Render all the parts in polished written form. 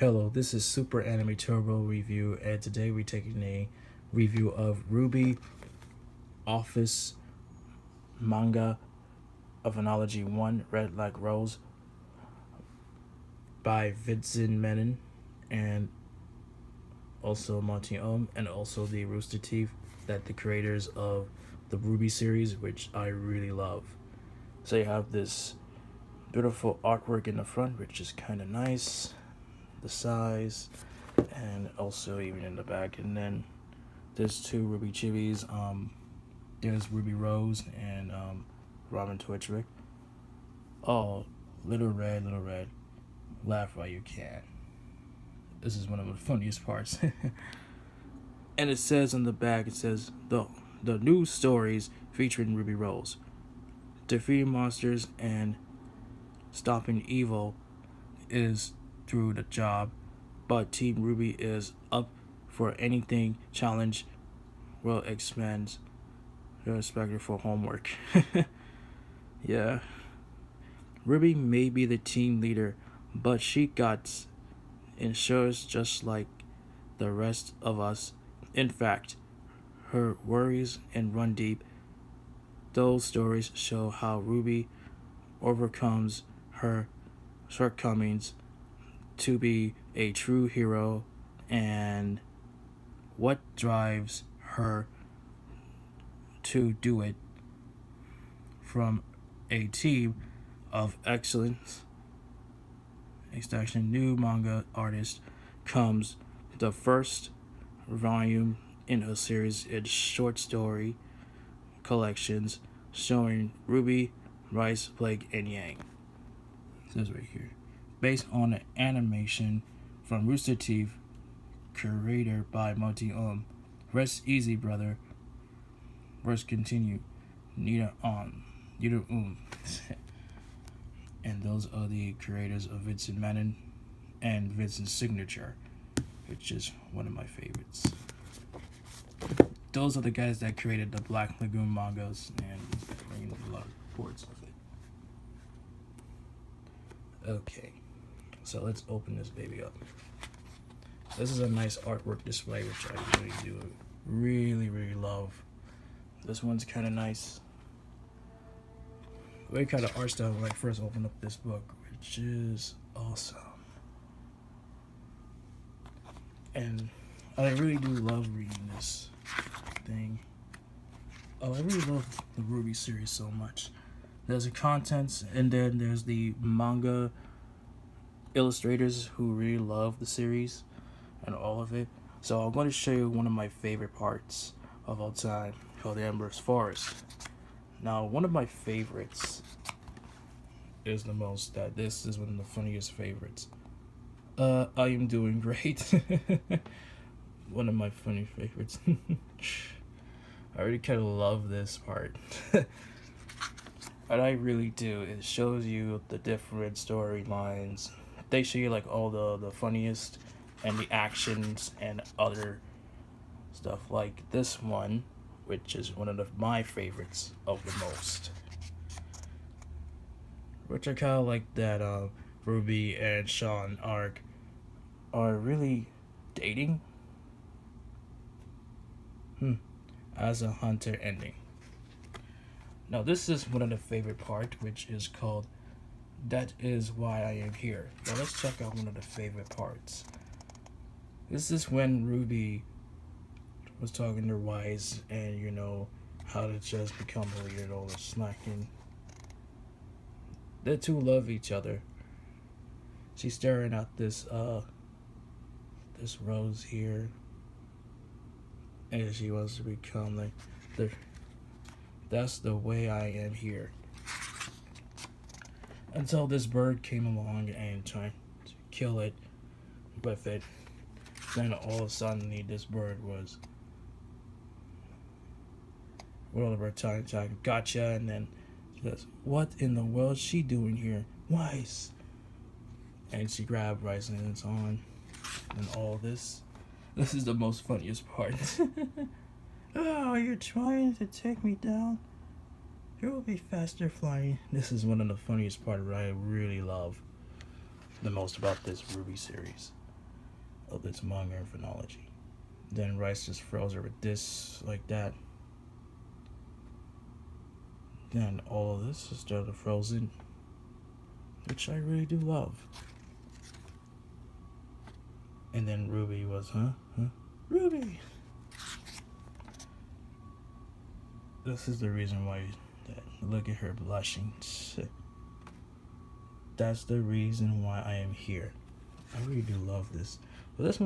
Hello, this is Super Anime Turbo Review, and today we're taking a review of RWBY Office Manga of Anthology 1, Red Like Rose, by Vincent Menon, and also Monty and also the Rooster Teeth, that the creators of the RWBY series, which I really love. So you have this beautiful artwork in the front, which is kind of nice, the size, and also even in the back. And then there's two RWBY chibis. There's Ruby Rose and Robin Twitchwick. Oh, little red, laugh while you can. This is one of the funniest parts. And it says on the back, it says the new stories featuring Ruby Rose, defeating monsters and stopping evil is through the job, but Team RWBY is up for anything challenge will expand their respect for homework. Yeah. RWBY may be the team leader, but she got insurance just like the rest of us. In fact, her worries and run deep. Those stories show how RWBY overcomes her shortcomings to be a true hero and what drives her to do it. From a team of excellence, extraction new manga artist comes the first volume in a series of short story collections showing RWBY, Rice, Plague, and Yang. It says right here, based on an animation from Rooster Teeth, curated by Monty Rest easy, brother. Verse continue. Nita And those are the creators of Vincent Menon and Vincent's Signature, which is one of my favorites. Those are the guys that created the Black Lagoon mangas and bringing a lot of reports of it. Okay, so let's open this baby up. This is a nice artwork display, which I really love. This one's kind of nice. Way kind of art style when I first opened up this book, which is awesome. And I really do love reading this thing. Oh, I really love the RWBY series so much. There's the contents, and then there's the manga illustrators who really love the series and all of it. So I'm going to show you one of my favorite parts of all time, called the Embers Forest. Now, one of my favorites is the most that this is one of the funniest favorites. I am doing great. One of my funny favorites. I really kind of love this part. What I really do, it shows you the different storylines. They show you like all the funniest and the actions and other stuff, like this one, which is one of my favorites of the most. Which I kind of like that RWBY and Sean are really dating. As a hunter ending. Now this is one of the favorite part, which is called That Is Why I Am Here. Now let's check out one of the favorite parts. This is when RWBY was talking to Wise and how to just become a leader, all the slacking. The two love each other. She's staring at this rose here, and she wants to become like that's the way I am here. Until this bird came along and tried to kill it with it. Then all of a sudden this bird was world of her time, gotcha, and then she goes, what in the world is she doing here? Wise. And she grabbed Rice and it's on. And all this. This is the most funniest part. Oh, you're trying to take me down? You'll be faster flying. This is one of the funniest parts that I really love the most about this RWBY series. of this manga anthology. Then Rice just froze her with this like that. Then all of this is started frozen, which I really do love. And then RWBY was, RWBY! This is the reason why, look at her blushing. That's the reason why I am here. I really do love this. But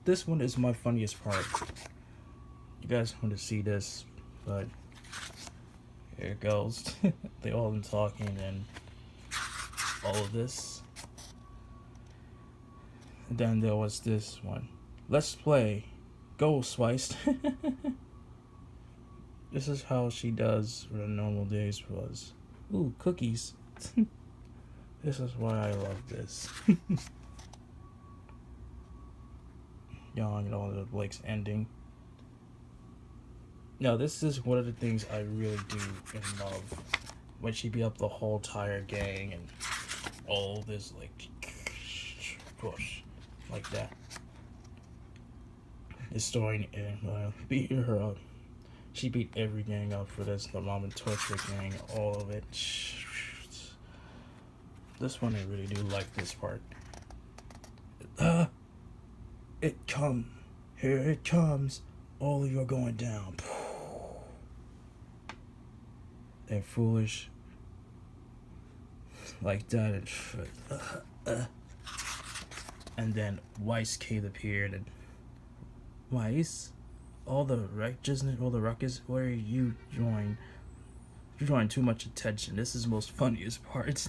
this one is my funniest part. You guys want to see this, but here it goes. They all been talking and all of this. And then there was this one. Let's play. Go, Sliced. This is how she does when the normal days was. Ooh, cookies. This is why I love this. Young and all the Blake's ending. Now, this is one of the things I really do and love. When she beat up the whole entire gang and all this, like, push, like that. It's starting and beating her up. She beat every gang up for this, the mom and torture gang, all of it. This one I really do like this part. Here it comes. All of you are going down. And foolish. Like that. And then Weiss Kate appeared and Weiss? All the righteousness, all the ruckus, where you join. You're drawing too much attention. This is the most funniest part.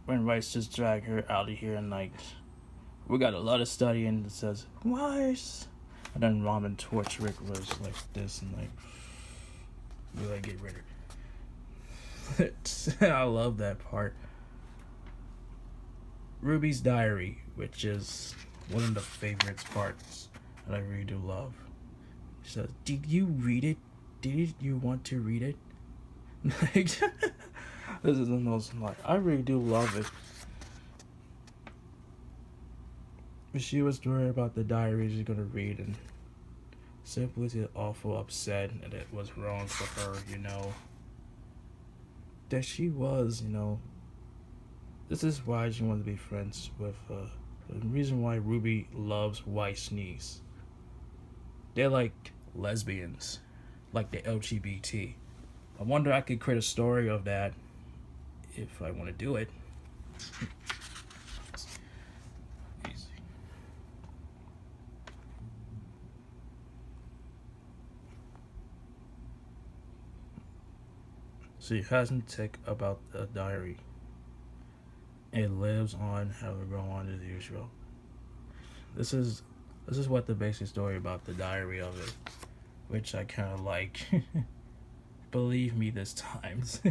When Rice just dragged her out of here and like, we got a lot of studying that says, Rice. And then Ramen Torch Rick was like this and like, we like get rid of it. I love that part. RWBY's diary, which is one of the favorites parts that I really do love. She says, did you read it? Did you want to read it? Like, this is the most, like, I really do love it. But she was worried about the diary she's gonna read and simply was awful upset and it was wrong for her, you know. That she was, you know. This is why she wanted to be friends with, the reason why RWBY loves Weiss' niece. They're like lesbians, like the LGBT. I wonder I could create a story of that if I want to do it. Easy. She hasn't tick about the diary. It lives on, how it go on as usual. This is what the basic story about the diary of it, which I kind of like. Believe me this times.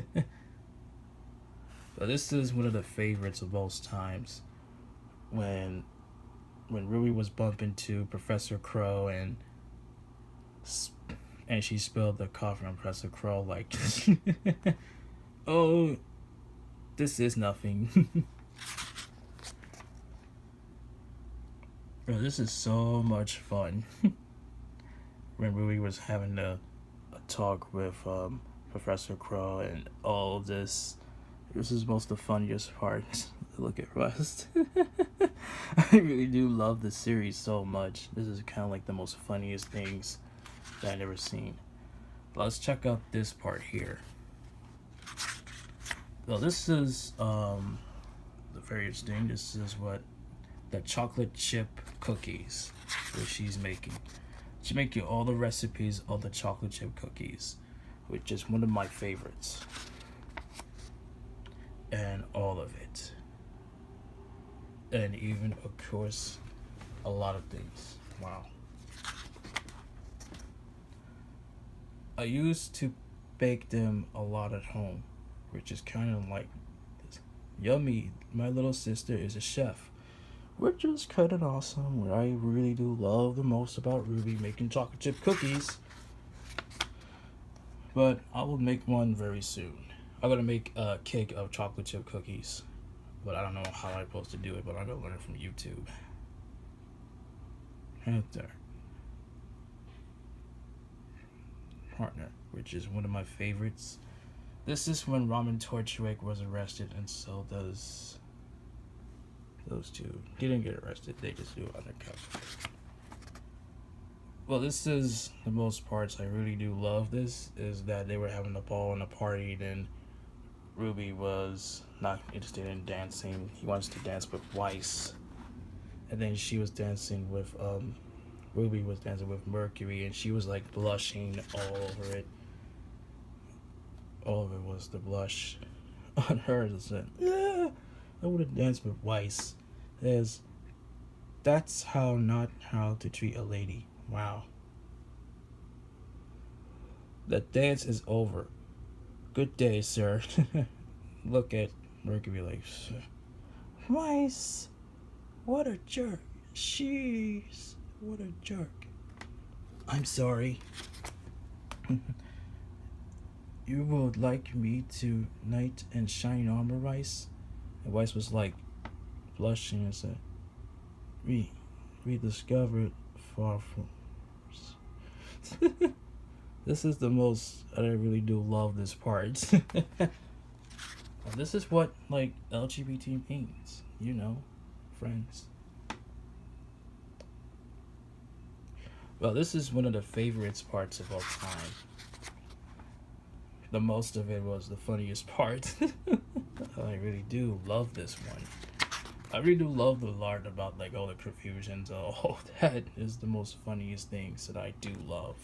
But this is one of the favorites of most times. When RWBY was bumping to Professor Crow and she spilled the coffee on Professor Crow like, oh, this is nothing. Bro, this is so much fun. When RWBY was having a talk with Professor Crow and all of this. This is most the funniest part. Look at Rust. I really do love the series so much. This is kind of like the most funniest things that I've ever seen. Let's check out this part here. So this is the very interesting. This is what the chocolate chip cookies that she's making. She's making all the recipes of the chocolate chip cookies, which is one of my favorites. And all of it. And even, of course, a lot of things. Wow. I used to bake them a lot at home, which is kind of like this. Yummy, my little sister is a chef. Which is kind of awesome. What I really do love the most about RWBY making chocolate chip cookies. But I will make one very soon. I'm gonna make a cake of chocolate chip cookies. But I don't know how I'm supposed to do it, but I'm gonna learn it from YouTube. Hentai partner, which is one of my favorites. This is when Ramen Torchwick was arrested, and so does those two. They didn't get arrested, they just do undercover. Well, this is the most parts I really do love. This is that they were having a ball and a party, then RWBY was not interested in dancing. He wants to dance with Weiss. And then she was dancing with RWBY was dancing with Mercury, and she was like blushing all over it. All of it was the blush on her. It said, yeah, I would have danced with Weiss. That's how not how to treat a lady. Wow. The dance is over. Good day, sir. Look at Mercury like, Weiss, what a jerk. She's what a jerk. I'm sorry. You would like me to knight and shine armor, Weiss? And Weiss was like blushing and said, we discovered far from. This is the most, I really do love this part. This is what like LGBT means, you know, friends. Well, this is one of the favorites parts of all time. The most of it was the funniest part. I really do love this one. I really do love the art about like all the confusions. All that is the most funniest things that I do love.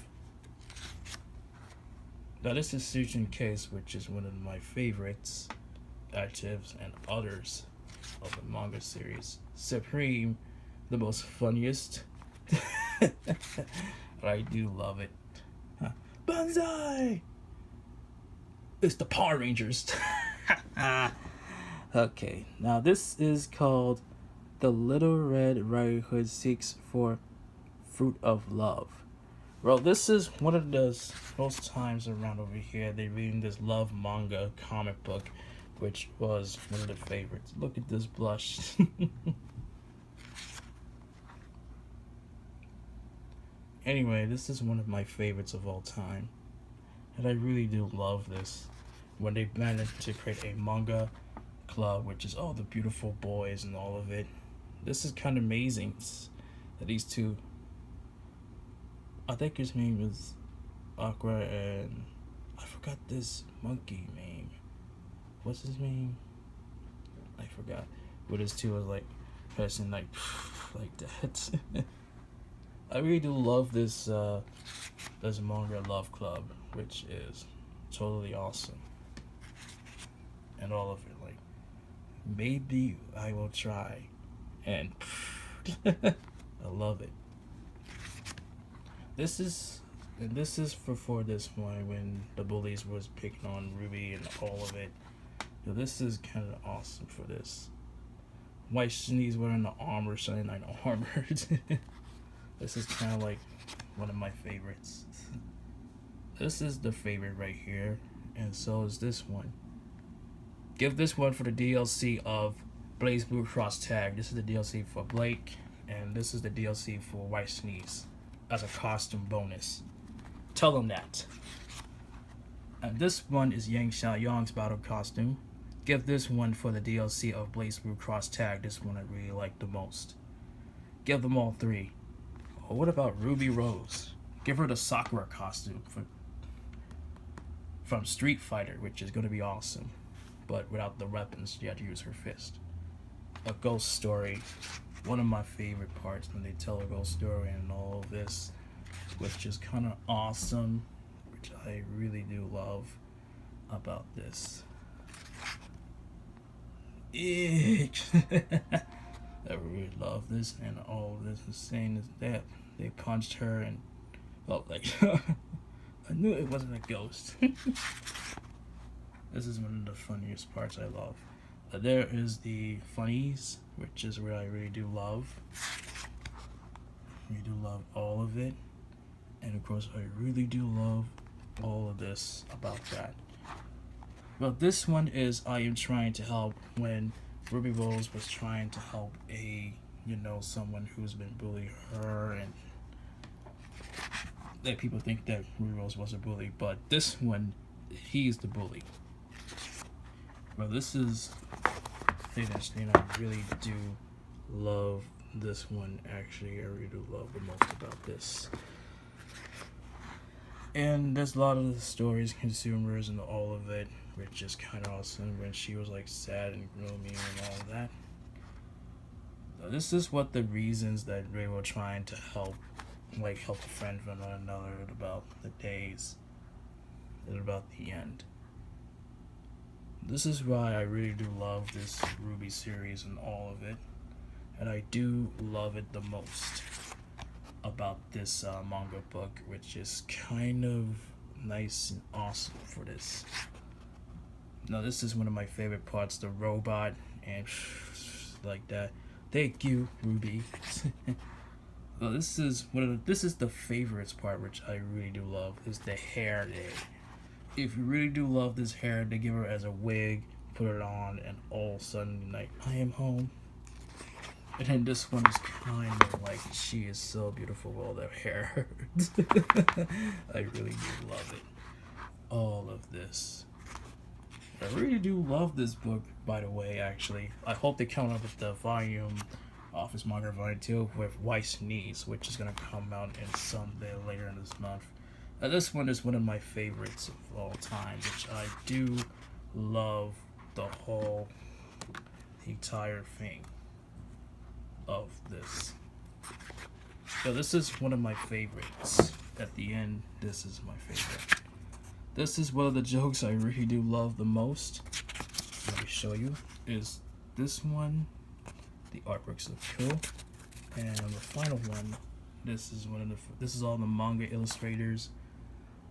Now this is Suchin Case, which is one of my favorites, actives and others of the manga series. Supreme, the most funniest. But I do love it. Banzai! It's the Power Rangers. Okay, now this is called The Little Red Riding Hood Seeks for Fruit of Love. Well, this is one of those most times around over here they reading this love manga comic book, which was one of the favorites. Look at this blush. Anyway, this is one of my favorites of all time. And I really do love this. When they managed to create a manga club, which is all the beautiful boys and all of it. This is kind of amazing that these two, I think his name is Aqua, and I forgot this monkey name. What's his name? I forgot. But his two was like pressing like that. I really do love this this manga love club, which is totally awesome. And all of it, like, maybe I will try, and I love it. This is for this one when the bullies was picking on RWBY and all of it. So this is kind of awesome for this. White Sneeze wearing the armor, shining like armor. This is kind of like one of my favorites. This is the favorite right here, and so is this one. Give this one for the DLC of Blaze Blue Cross Tag. This is the DLC for Blake, and this is the DLC for White Sneeze as a costume bonus. Tell them that. And this one is Yang Xiaoyang's battle costume. Give this one for the DLC of Blaze Blue Cross Tag. This one I really like the most. Give them all three. Or what about Ruby Rose? Give her the Sakura costume from Street Fighter, which is going to be awesome. But without the weapons, you have to use her fist. A ghost story. One of my favorite parts when they tell a ghost story and all of this, which is kind of awesome, which I really do love about this. Eek. I really love this, and all of this is saying is that they punched her and felt like I knew it wasn't a ghost. This is one of the funniest parts I love. There is the funnies, which is where I really do love. I do love all of it. And of course, I really do love all of this about that. Well, this one is I am trying to help when RWBY Rose was trying to help a someone who's been bullying her, and that people think that Ruby Rose was a bully, but this one, he's the bully. Well, this is thing I really do love this one. Actually, I really do love the most about this. And there's a lot of the stories, consumers, and all of it, which is kind of awesome. When she was like sad and gloomy and all of that. Now, this is what the reasons that they were trying to help a friend from another about the days and about the end. This is why I really do love this RWBY series and all of it, and I do love it the most about this manga book, which is kind of nice and awesome for this. Now, this is one of my favorite parts, the robot and like that. Thank you, RWBY. Well, this is the favorites part, which I really do love, is the hair day. If you really do love this hair, they give her as a wig, put it on, and all of a sudden, like, I am home. And then this one is kind of like, she is so beautiful with all that hair. I really do love it. All of this. I really do love this book, by the way, actually. I hope they come up with the volume, Office Manga Volume 2 with Wife's Needs, which is going to come out in someday later in this month. This one is one of my favorites of all time, which I do love the entire thing of this. So this is one of my favorites. At the end, this is my favorite. This is one of the jokes I really do love the most. Let me show you. Is this one. The artworks look cool. And the final one, this is all the manga illustrators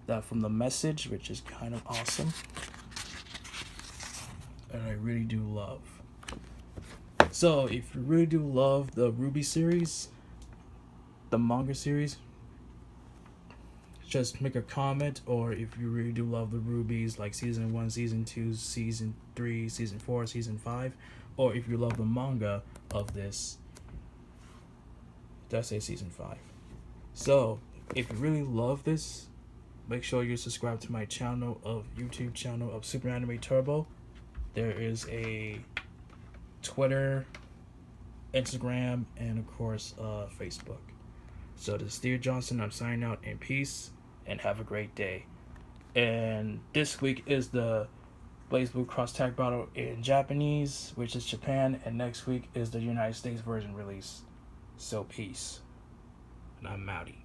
that from The Message, which is kind of awesome, and I really do love. So if you really do love the RWBY series, the manga series, just make a comment. Or if you really do love the RWBYs, like season 1, season 2, season 3, season 4, season 5, or if you love the manga of this, did I say season 5? So if you really love this, make sure you subscribe to my YouTube channel of Super Anime Turbo. There is a Twitter, Instagram, and of course Facebook. So this is Steve Johnson. I'm signing out in peace and have a great day. And this week is the Blaze Blue Cross Tag Battle in Japanese, which is Japan, and next week is the United States version release. So peace. And I'm Mouty.